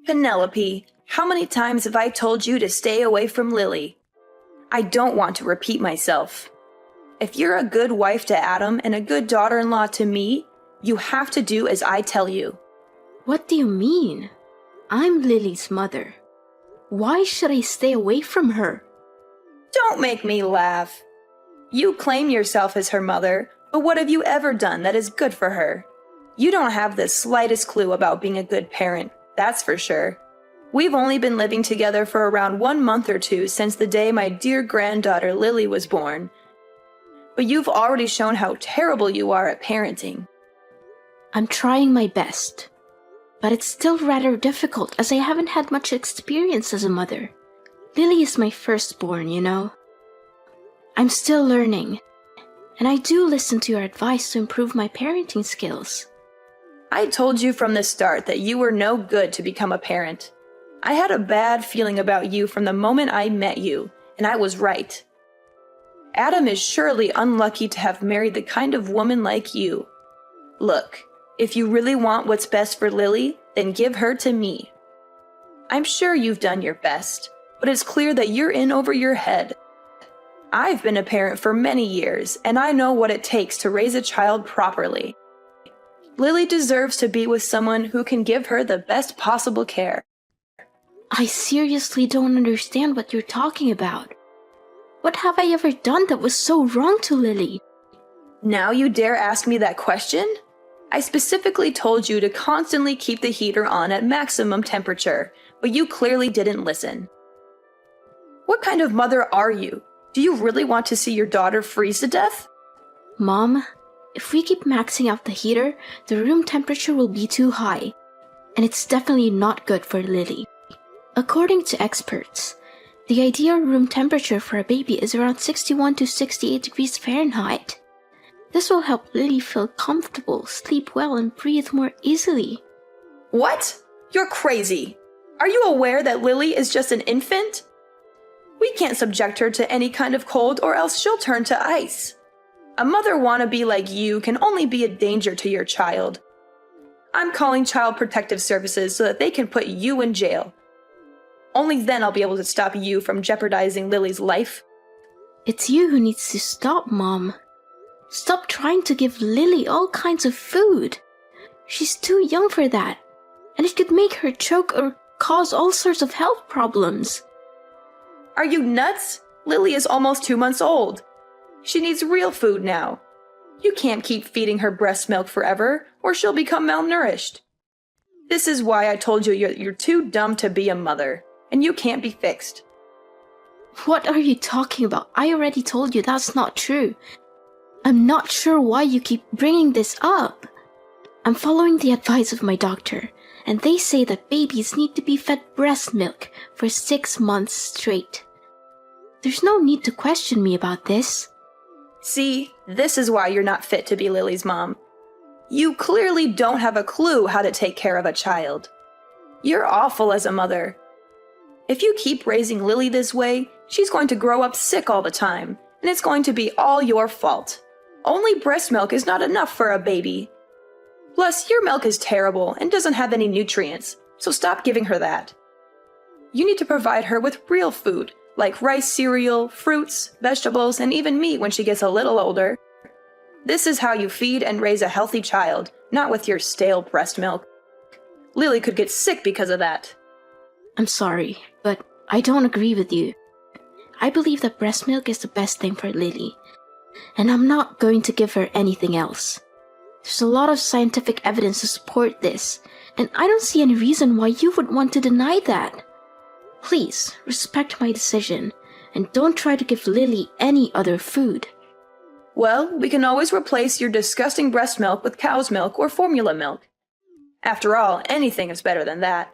Penelope, how many times have I told you to stay away from Lily? I don't want to repeat myself. If you're a good wife to Adam and a good daughter-in-law to me, you have to do as I tell you. What do you mean? I'm Lily's mother. Why should I stay away from her? Don't make me laugh. You claim yourself as her mother, but what have you ever done that is good for her? You don't have the slightest clue about being a good parent, that's for sure. We've only been living together for around 1 month or two since the day my dear granddaughter Lily was born. But you've already shown how terrible you are at parenting. I'm trying my best. But it's still rather difficult as I haven't had much experience as a mother. Lily is my firstborn, you know. I'm still learning. And I do listen to your advice to improve my parenting skills. I told you from the start that you were no good to become a parent. I had a bad feeling about you from the moment I met you, and I was right. Adam is surely unlucky to have married the kind of woman like you. Look, if you really want what's best for Lily, then give her to me. I'm sure you've done your best, but it's clear that you're in over your head. I've been a parent for many years, and I know what it takes to raise a child properly. Lily deserves to be with someone who can give her the best possible care. I seriously don't understand what you're talking about. What have I ever done that was so wrong to Lily? Now you dare ask me that question? I specifically told you to constantly keep the heater on at maximum temperature, but you clearly didn't listen. What kind of mother are you? Do you really want to see your daughter freeze to death? Mom, if we keep maxing out the heater, the room temperature will be too high, and it's definitely not good for Lily. According to experts, the ideal room temperature for a baby is around 61 to 68 degrees Fahrenheit. This will help Lily feel comfortable, sleep well, and breathe more easily. What? You're crazy. Are you aware that Lily is just an infant? We can't subject her to any kind of cold or else she'll turn to ice. A mother wannabe like you can only be a danger to your child. I'm calling Child Protective Services so that they can put you in jail. Only then I'll be able to stop you from jeopardizing Lily's life. It's you who needs to stop, Mom. Stop trying to give Lily all kinds of food. She's too young for that, and it could make her choke or cause all sorts of health problems. Are you nuts? Lily is almost 2 months old. She needs real food now. You can't keep feeding her breast milk forever, or she'll become malnourished. This is why I told you you're too dumb to be a mother, and you can't be fixed. What are you talking about? I already told you that's not true. I'm not sure why you keep bringing this up. I'm following the advice of my doctor, and they say that babies need to be fed breast milk for 6 months straight. There's no need to question me about this. See, this is why you're not fit to be Lily's mom. You clearly don't have a clue how to take care of a child. You're awful as a mother. If you keep raising Lily this way, she's going to grow up sick all the time, and it's going to be all your fault. Only breast milk is not enough for a baby. Plus, your milk is terrible and doesn't have any nutrients, so stop giving her that. You need to provide her with real food, like rice cereal, fruits, vegetables, and even meat when she gets a little older. This is how you feed and raise a healthy child, not with your stale breast milk. Lily could get sick because of that. I'm sorry, but I don't agree with you. I believe that breast milk is the best thing for Lily, and I'm not going to give her anything else. There's a lot of scientific evidence to support this, and I don't see any reason why you would want to deny that. Please, respect my decision, and don't try to give Lily any other food. Well, we can always replace your disgusting breast milk with cow's milk or formula milk. After all, anything is better than that.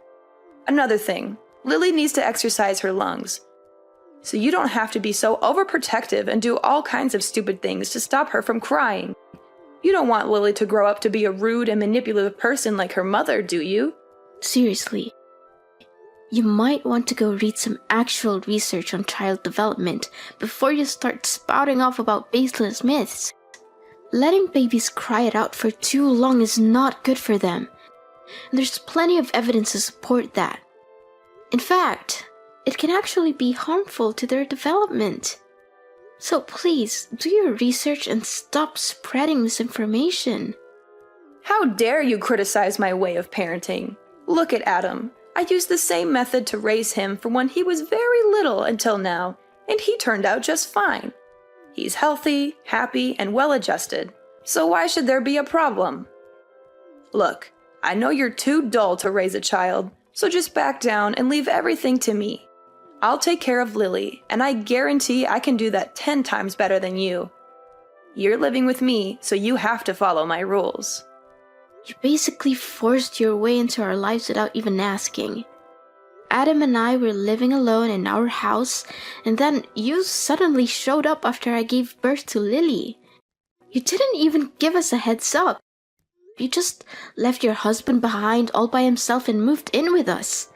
Another thing, Lily needs to exercise her lungs. So you don't have to be so overprotective and do all kinds of stupid things to stop her from crying. You don't want Lily to grow up to be a rude and manipulative person like her mother, do you? Seriously. You might want to go read some actual research on child development before you start spouting off about baseless myths. Letting babies cry it out for too long is not good for them, and there's plenty of evidence to support that. In fact, it can actually be harmful to their development. So please, do your research and stop spreading misinformation. How dare you criticize my way of parenting? Look at Adam. I used the same method to raise him from when he was very little until now, and he turned out just fine. He's healthy, happy, and well-adjusted, so why should there be a problem? Look, I know you're too dull to raise a child, so just back down and leave everything to me. I'll take care of Lily, and I guarantee I can do that 10 times better than you. You're living with me, so you have to follow my rules. You basically forced your way into our lives without even asking. Adam and I were living alone in our house, and then you suddenly showed up after I gave birth to Lily. You didn't even give us a heads up. You just left your husband behind all by himself and moved in with us.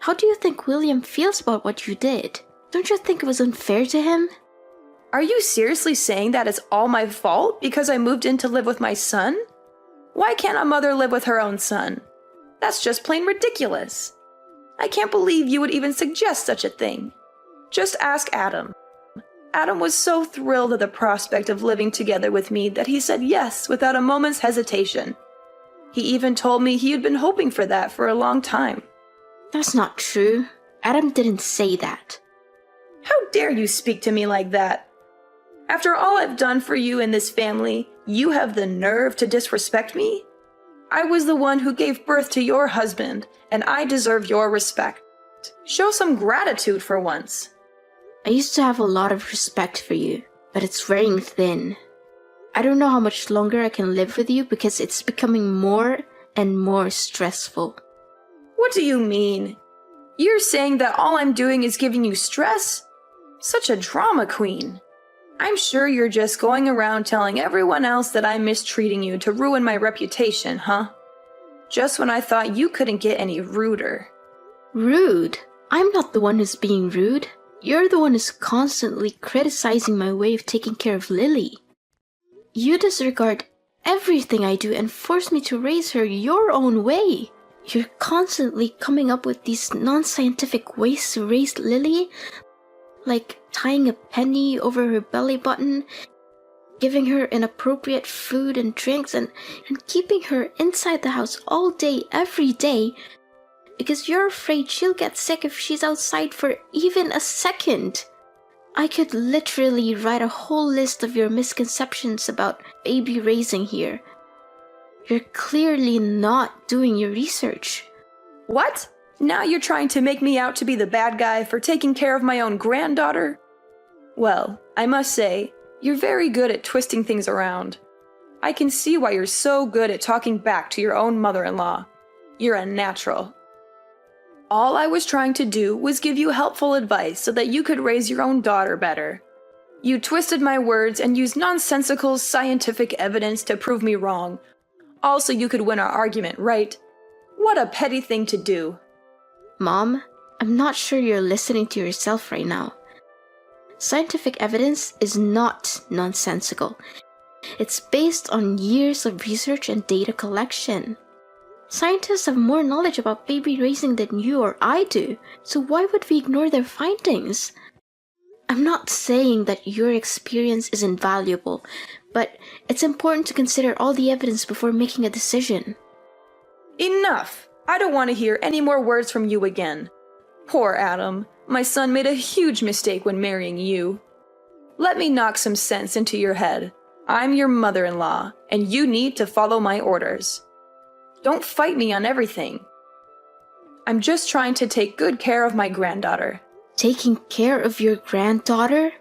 How do you think William feels about what you did? Don't you think it was unfair to him? Are you seriously saying that it's all my fault because I moved in to live with my son? Why can't a mother live with her own son? That's just plain ridiculous. I can't believe you would even suggest such a thing. Just ask Adam. Adam was so thrilled at the prospect of living together with me that he said yes without a moment's hesitation. He even told me he had been hoping for that for a long time. That's not true. Adam didn't say that. How dare you speak to me like that? After all I've done for you in this family, you have the nerve to disrespect me? I was the one who gave birth to your husband, and I deserve your respect. Show some gratitude for once. I used to have a lot of respect for you, but it's wearing thin. I don't know how much longer I can live with you because it's becoming more and more stressful. What do you mean? You're saying that all I'm doing is giving you stress? Such a drama queen. I'm sure you're just going around telling everyone else that I'm mistreating you to ruin my reputation, huh? Just when I thought you couldn't get any ruder. Rude? I'm not the one who's being rude. You're the one who's constantly criticizing my way of taking care of Lily. You disregard everything I do and force me to raise her your own way. You're constantly coming up with these non-scientific ways to raise Lily, like tying a penny over her belly button, giving her inappropriate food and drinks, and keeping her inside the house all day, every day, because you're afraid she'll get sick if she's outside for even a second. I could literally write a whole list of your misconceptions about baby raising here. You're clearly not doing your research. What? Now you're trying to make me out to be the bad guy for taking care of my own granddaughter? Well, I must say, you're very good at twisting things around. I can see why you're so good at talking back to your own mother-in-law. You're a natural. All I was trying to do was give you helpful advice so that you could raise your own daughter better. You twisted my words and used nonsensical scientific evidence to prove me wrong. Also, you could win our argument, right? What a petty thing to do. Mom, I'm not sure you're listening to yourself right now. Scientific evidence is not nonsensical. It's based on years of research and data collection. Scientists have more knowledge about baby raising than you or I do, so why would we ignore their findings? I'm not saying that your experience is invaluable, but it's important to consider all the evidence before making a decision. Enough! I don't want to hear any more words from you again. Poor Adam. My son made a huge mistake when marrying you. Let me knock some sense into your head. I'm your mother-in-law, and you need to follow my orders. Don't fight me on everything. I'm just trying to take good care of my granddaughter. Taking care of your granddaughter?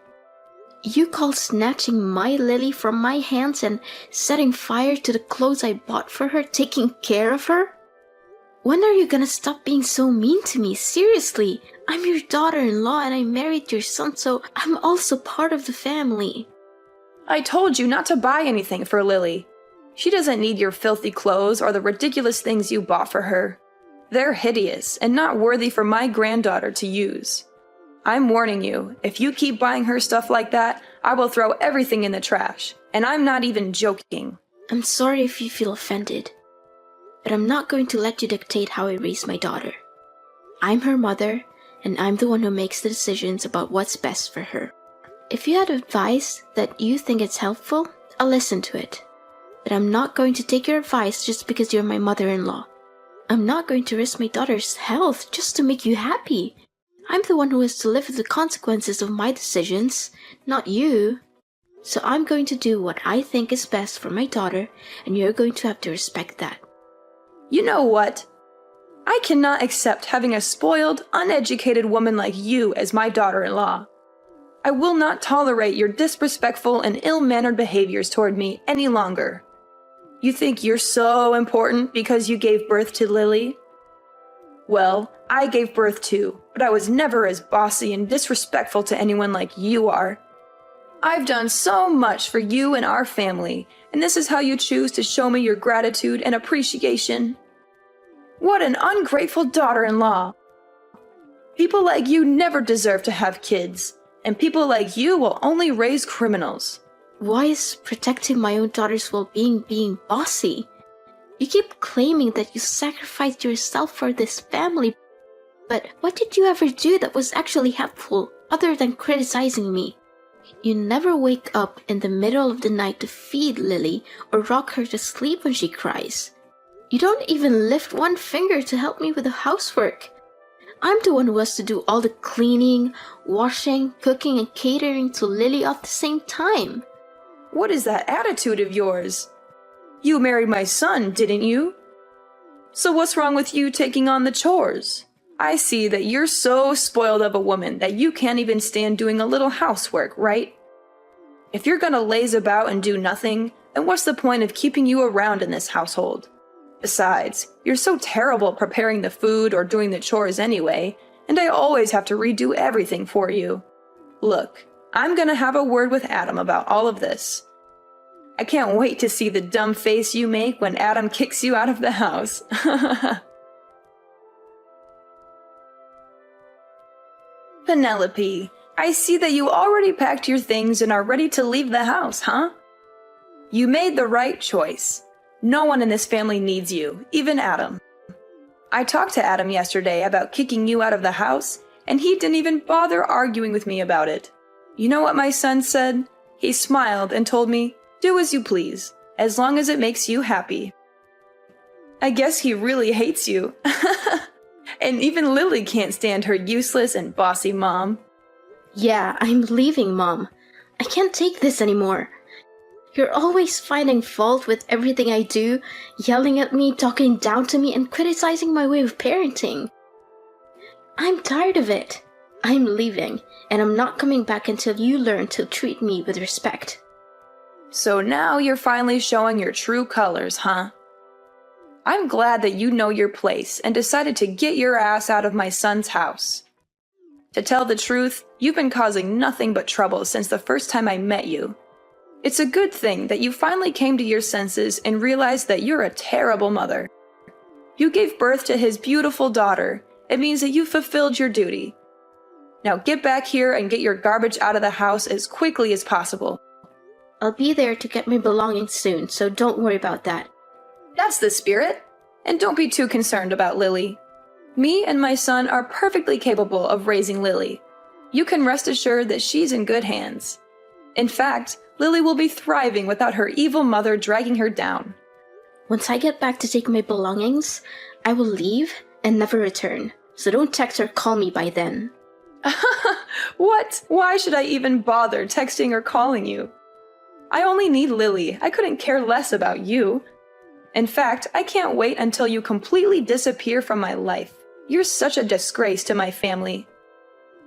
You call snatching my Lily from my hands and setting fire to the clothes I bought for her taking care of her? When are you gonna stop being so mean to me? Seriously, I'm your daughter-in-law and I married your son, so I'm also part of the family. I told you not to buy anything for Lily. She doesn't need your filthy clothes or the ridiculous things you bought for her. They're hideous and not worthy for my granddaughter to use. I'm warning you, if you keep buying her stuff like that, I will throw everything in the trash. And I'm not even joking. I'm sorry if you feel offended. but I'm not going to let you dictate how I raise my daughter. I'm her mother, and I'm the one who makes the decisions about what's best for her. If you have advice that you think is helpful, I'll listen to it. But I'm not going to take your advice just because you're my mother-in-law. I'm not going to risk my daughter's health just to make you happy. I'm the one who has to live with the consequences of my decisions, not you. So I'm going to do what I think is best for my daughter, and you're going to have to respect that. You know what? I cannot accept having a spoiled, uneducated woman like you as my daughter-in-law. I will not tolerate your disrespectful and ill-mannered behaviors toward me any longer. You think you're so important because you gave birth to Lily? Well, I gave birth too, but I was never as bossy and disrespectful to anyone like you are. I've done so much for you and our family, and this is how you choose to show me your gratitude and appreciation? What an ungrateful daughter-in-law! People like you never deserve to have kids, and people like you will only raise criminals. Why is protecting my own daughter's well-being being bossy? You keep claiming that you sacrificed yourself for this family, but what did you ever do that was actually helpful, other than criticizing me? You never wake up in the middle of the night to feed Lily or rock her to sleep when she cries. You don't even lift one finger to help me with the housework. I'm the one who has to do all the cleaning, washing, cooking, and catering to Lily all at the same time. What is that attitude of yours? You married my son, didn't you? So what's wrong with you taking on the chores? I see that you're so spoiled of a woman that you can't even stand doing a little housework, right? If you're gonna laze about and do nothing, then what's the point of keeping you around in this household? Besides, you're so terrible preparing the food or doing the chores anyway, and I always have to redo everything for you. Look, I'm gonna have a word with Adam about all of this. I can't wait to see the dumb face you make when Adam kicks you out of the house. Penelope, I see that you already packed your things and are ready to leave the house, huh? You made the right choice. No one in this family needs you, even Adam. I talked to Adam yesterday about kicking you out of the house, and he didn't even bother arguing with me about it. You know what my son said? He smiled and told me, "Do as you please, as long as it makes you happy." I guess he really hates you. And even Lily can't stand her useless and bossy mom. Yeah, I'm leaving, Mom. I can't take this anymore. You're always finding fault with everything I do, yelling at me, talking down to me, and criticizing my way of parenting. I'm tired of it. I'm leaving, and I'm not coming back until you learn to treat me with respect. So now you're finally showing your true colors, huh? I'm glad that you know your place and decided to get your ass out of my son's house. To tell the truth, you've been causing nothing but trouble since the first time I met you. It's a good thing that you finally came to your senses and realized that you're a terrible mother. You gave birth to his beautiful daughter. It means that you fulfilled your duty. Now get back here and get your garbage out of the house as quickly as possible. I'll be there to get my belongings soon, so don't worry about that. That's the spirit. And don't be too concerned about Lily. Me and my son are perfectly capable of raising Lily. You can rest assured that she's in good hands. In fact, Lily will be thriving without her evil mother dragging her down. Once I get back to take my belongings, I will leave and never return, so don't text or call me by then. What? Why should I even bother texting or calling you? I only need Lily. I couldn't care less about you. In fact, I can't wait until you completely disappear from my life. You're such a disgrace to my family.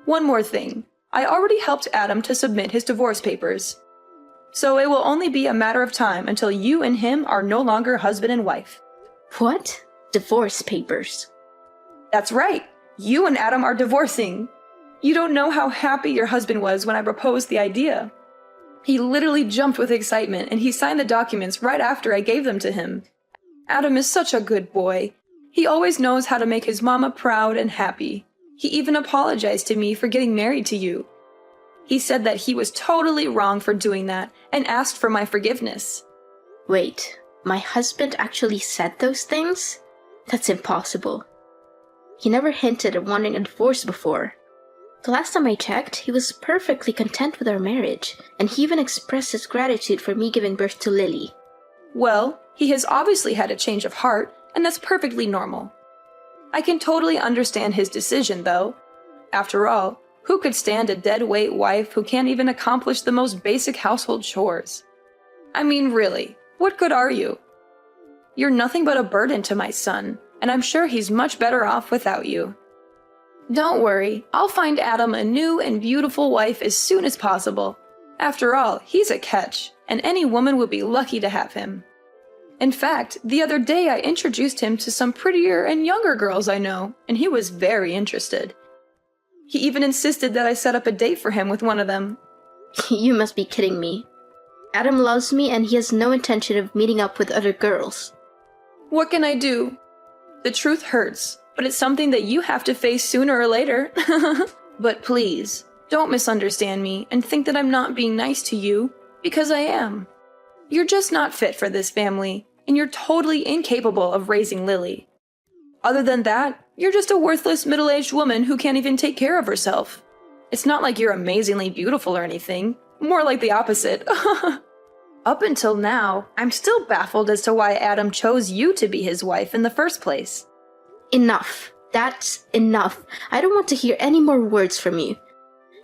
One more thing. I already helped Adam to submit his divorce papers. So it will only be a matter of time until you and him are no longer husband and wife. What? Divorce papers? That's right. You and Adam are divorcing. You don't know how happy your husband was when I proposed the idea. He literally jumped with excitement, and he signed the documents right after I gave them to him. Adam is such a good boy. He always knows how to make his mama proud and happy. He even apologized to me for getting married to you. He said that he was totally wrong for doing that and asked for my forgiveness. Wait, my husband actually said those things? That's impossible. He never hinted at wanting a divorce before. The last time I checked, he was perfectly content with our marriage, and he even expressed his gratitude for me giving birth to Lily. Well, he has obviously had a change of heart, and that's perfectly normal. I can totally understand his decision, though. After all, who could stand a dead-weight wife who can't even accomplish the most basic household chores? I mean, really, what good are you? You're nothing but a burden to my son, and I'm sure he's much better off without you. Don't worry, I'll find Adam a new and beautiful wife as soon as possible. After all, he's a catch, and any woman would be lucky to have him. In fact, the other day I introduced him to some prettier and younger girls I know, and he was very interested. He even insisted that I set up a date for him with one of them. You must be kidding me. Adam loves me and he has no intention of meeting up with other girls. What can I do? The truth hurts, but it's something that you have to face sooner or later. But please, don't misunderstand me and think that I'm not being nice to you, because I am. You're just not fit for this family, and you're totally incapable of raising Lily. Other than that, you're just a worthless middle-aged woman who can't even take care of herself. It's not like you're amazingly beautiful or anything, more like the opposite. Up until now, I'm still baffled as to why Adam chose you to be his wife in the first place. Enough. That's enough. I don't want to hear any more words from you.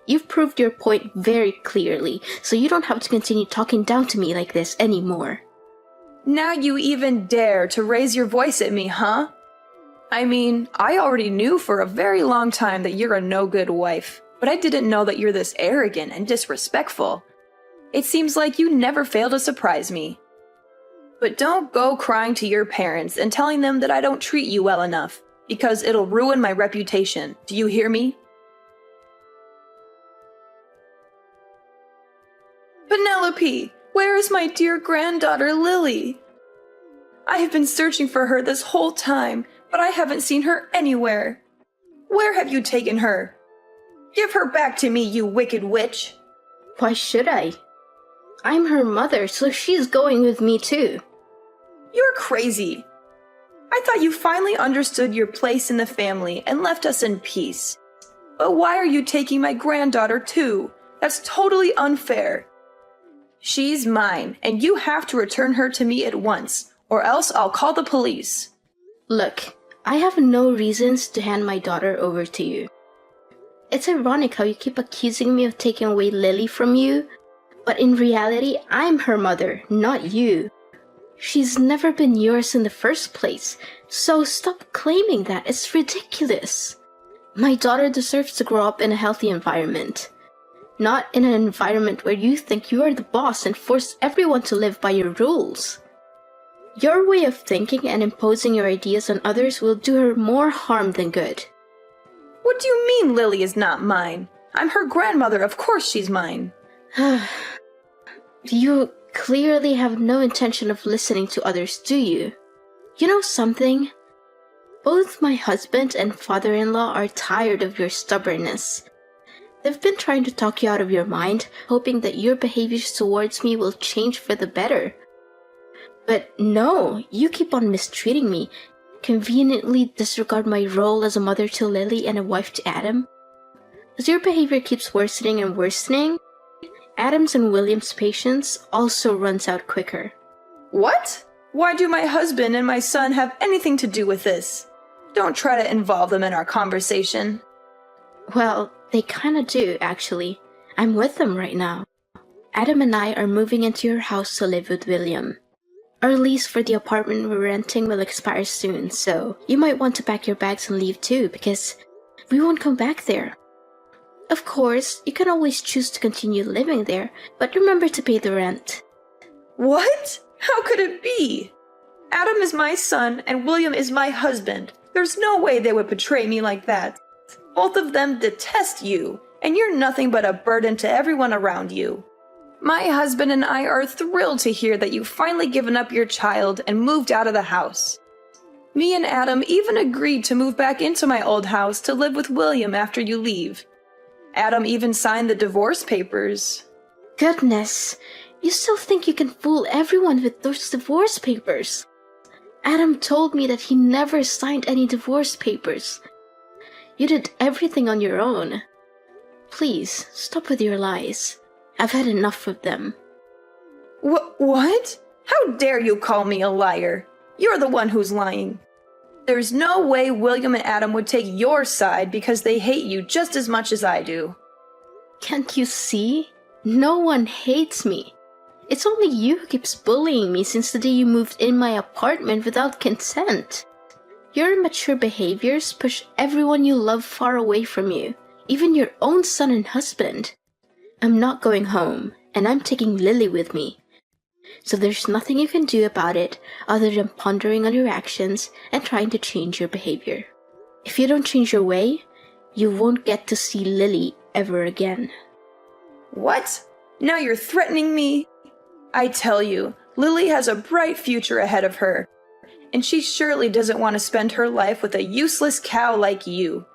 You've proved your point very clearly, so you don't have to continue talking down to me like this anymore. Now you even dare to raise your voice at me, huh? I mean, I already knew for a very long time that you're a no-good wife, but I didn't know that you're this arrogant and disrespectful. It seems like you never fail to surprise me. But don't go crying to your parents and telling them that I don't treat you well enough, because it'll ruin my reputation. Do you hear me? Penelope, where is my dear granddaughter Lily? I have been searching for her this whole time, but I haven't seen her anywhere. Where have you taken her? Give her back to me, you wicked witch! Why should I? I'm her mother, so she's going with me too. You're crazy. I thought you finally understood your place in the family and left us in peace. But why are you taking my granddaughter too? That's totally unfair. She's mine, and you have to return her to me at once, or else I'll call the police. Look, I have no reasons to hand my daughter over to you. It's ironic how you keep accusing me of taking away Lily from you, but in reality, I'm her mother, not you. She's never been yours in the first place, so stop claiming that. It's ridiculous. My daughter deserves to grow up in a healthy environment. Not in an environment where you think you are the boss and force everyone to live by your rules. Your way of thinking and imposing your ideas on others will do her more harm than good. What do you mean Lily is not mine? I'm her grandmother, of course she's mine. You clearly have no intention of listening to others, do you? You know something? Both my husband and father-in-law are tired of your stubbornness. They've been trying to talk you out of your mind, hoping that your behaviors towards me will change for the better. But no, you keep on mistreating me, conveniently disregard my role as a mother to Lily and a wife to Adam. As your behavior keeps worsening and worsening, Adam's and William's patience also runs out quicker. What? Why do my husband and my son have anything to do with this? Don't try to involve them in our conversation. Well, they kinda do, actually. I'm with them right now. Adam and I are moving into your house to live with William. Our lease for the apartment we're renting will expire soon, so you might want to pack your bags and leave too, because we won't come back there. Of course, you can always choose to continue living there, but remember to pay the rent. What? How could it be? Adam is my son and William is my husband. There's no way they would betray me like that. Both of them detest you, and you're nothing but a burden to everyone around you. My husband and I are thrilled to hear that you've finally given up your child and moved out of the house. Me and Adam even agreed to move back into my old house to live with William after you leave. Adam even signed the divorce papers. Goodness, You still think you can fool everyone with those divorce papers? Adam told me that he never signed any divorce papers. You did everything on your own. Please, stop with your lies. I've had enough of them. What? How dare you call me a liar? You're the one who's lying. There's no way William and Adam would take your side because they hate you just as much as I do. Can't you see? No one hates me. It's only you who keeps bullying me since the day you moved in my apartment without consent. Your immature behaviors push everyone you love far away from you, even your own son and husband. I'm not going home, and I'm taking Lily with me. So there's nothing you can do about it other than pondering on your actions and trying to change your behavior. If you don't change your way, you won't get to see Lily ever again. What? Now you're threatening me? I tell you, Lily has a bright future ahead of her, and she surely doesn't want to spend her life with a useless cow like you.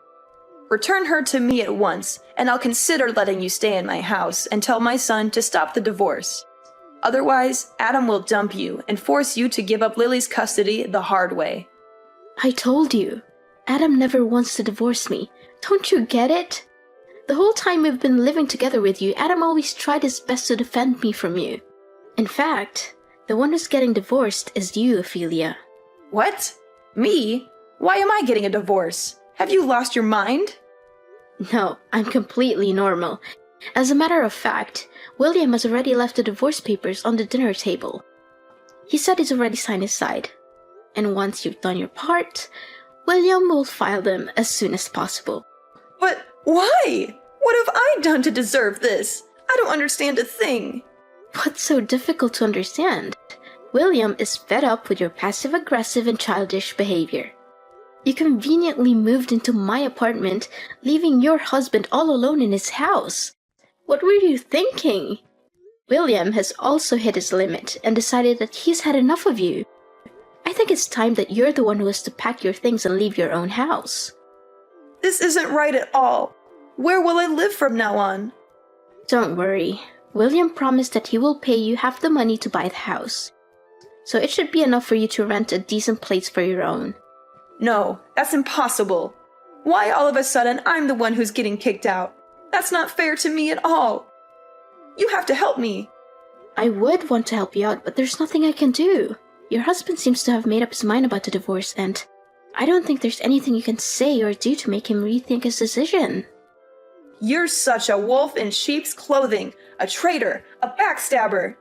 Return her to me at once, and I'll consider letting you stay in my house and tell my son to stop the divorce. Otherwise, Adam will dump you and force you to give up Lily's custody the hard way. I told you, Adam never wants to divorce me. Don't you get it? The whole time we've been living together with you, Adam always tried his best to defend me from you. In fact, the one who's getting divorced is you, Ophelia. What? Me? Why am I getting a divorce? Have you lost your mind? No, I'm completely normal. As a matter of fact, William has already left the divorce papers on the dinner table. He said he's already signed his side. And once you've done your part, William will file them as soon as possible. But why? What have I done to deserve this? I don't understand a thing. What's so difficult to understand? William is fed up with your passive-aggressive and childish behavior. You conveniently moved into my apartment, leaving your husband all alone in his house. What were you thinking? William has also hit his limit and decided that he's had enough of you. I think it's time that you're the one who has to pack your things and leave your own house. This isn't right at all. Where will I live from now on? Don't worry. William promised that he will pay you half the money to buy the house. So it should be enough for you to rent a decent place for your own. No, that's impossible. Why all of a sudden I'm the one who's getting kicked out? That's not fair to me at all. You have to help me. I would want to help you out, but there's nothing I can do. Your husband seems to have made up his mind about the divorce, and I don't think there's anything you can say or do to make him rethink his decision. You're such a wolf in sheep's clothing, a traitor, a backstabber.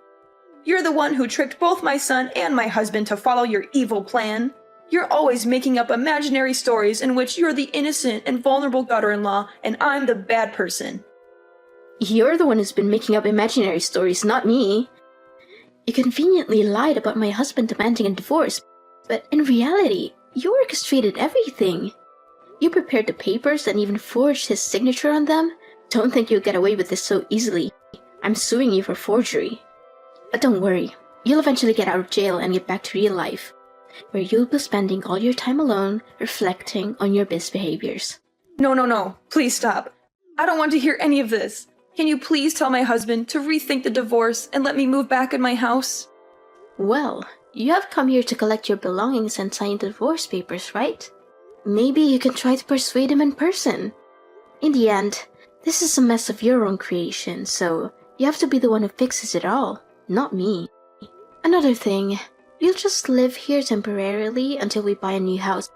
You're the one who tricked both my son and my husband to follow your evil plan. You're always making up imaginary stories in which you're the innocent and vulnerable daughter-in-law and I'm the bad person. You're the one who's been making up imaginary stories, not me. You conveniently lied about my husband demanding a divorce, but in reality, you orchestrated everything. You prepared the papers and even forged his signature on them. Don't think you'll get away with this so easily. I'm suing you for forgery. But don't worry, you'll eventually get out of jail and get back to real life, where you'll be spending all your time alone, reflecting on your misbehaviors. No. Please stop. I don't want to hear any of this. Can you please tell my husband to rethink the divorce and let me move back in my house? Well, you have come here to collect your belongings and sign the divorce papers, right? Maybe you can try to persuade him in person. In the end, this is a mess of your own creation, so you have to be the one who fixes it all, not me. Another thing, you'll just live here temporarily until we buy a new house,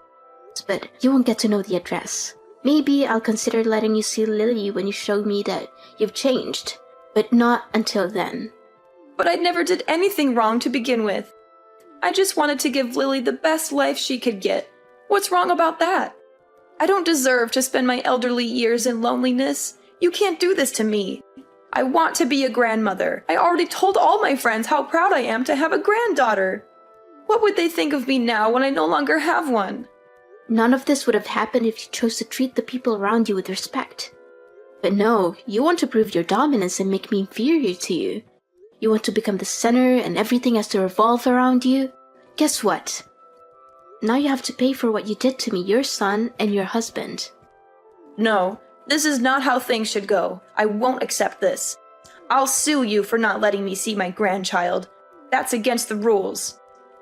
but you won't get to know the address. Maybe I'll consider letting you see Lily when you show me that you've changed, but not until then. But I never did anything wrong to begin with. I just wanted to give Lily the best life she could get. What's wrong about that? I don't deserve to spend my elderly years in loneliness. You can't do this to me. I want to be a grandmother. I already told all my friends how proud I am to have a granddaughter. What would they think of me now when I no longer have one? None of this would have happened if you chose to treat the people around you with respect. But no, you want to prove your dominance and make me inferior to you. You want to become the center and everything has to revolve around you. Guess what? Now you have to pay for what you did to me, your son, and your husband. No, this is not how things should go. I won't accept this. I'll sue you for not letting me see my grandchild. That's against the rules.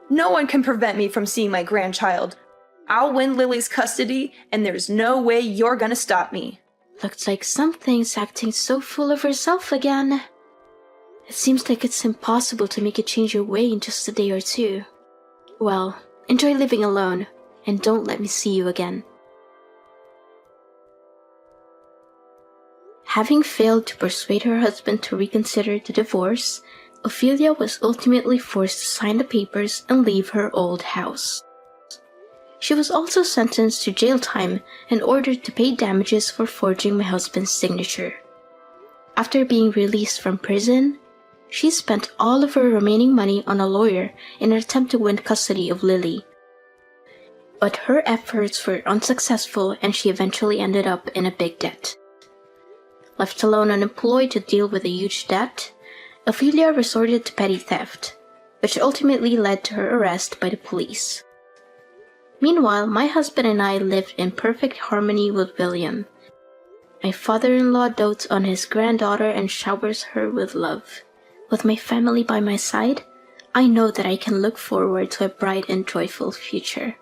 No one can prevent me from seeing my grandchild. I'll win Lily's custody, and there's no way you're gonna stop me. Looks like something's acting so full of herself again. It seems like it's impossible to make it change your way in just a day or two. Well, enjoy living alone, and don't let me see you again. Having failed to persuade her husband to reconsider the divorce, Ophelia was ultimately forced to sign the papers and leave her old house. She was also sentenced to jail time and ordered to pay damages for forging my husband's signature. After being released from prison, she spent all of her remaining money on a lawyer in an attempt to win custody of Lily. But her efforts were unsuccessful and she eventually ended up in a big debt. Left alone unemployed to deal with a huge debt, Ophelia resorted to petty theft, which ultimately led to her arrest by the police. Meanwhile, my husband and I lived in perfect harmony with William. My father-in-law dotes on his granddaughter and showers her with love. With my family by my side, I know that I can look forward to a bright and joyful future.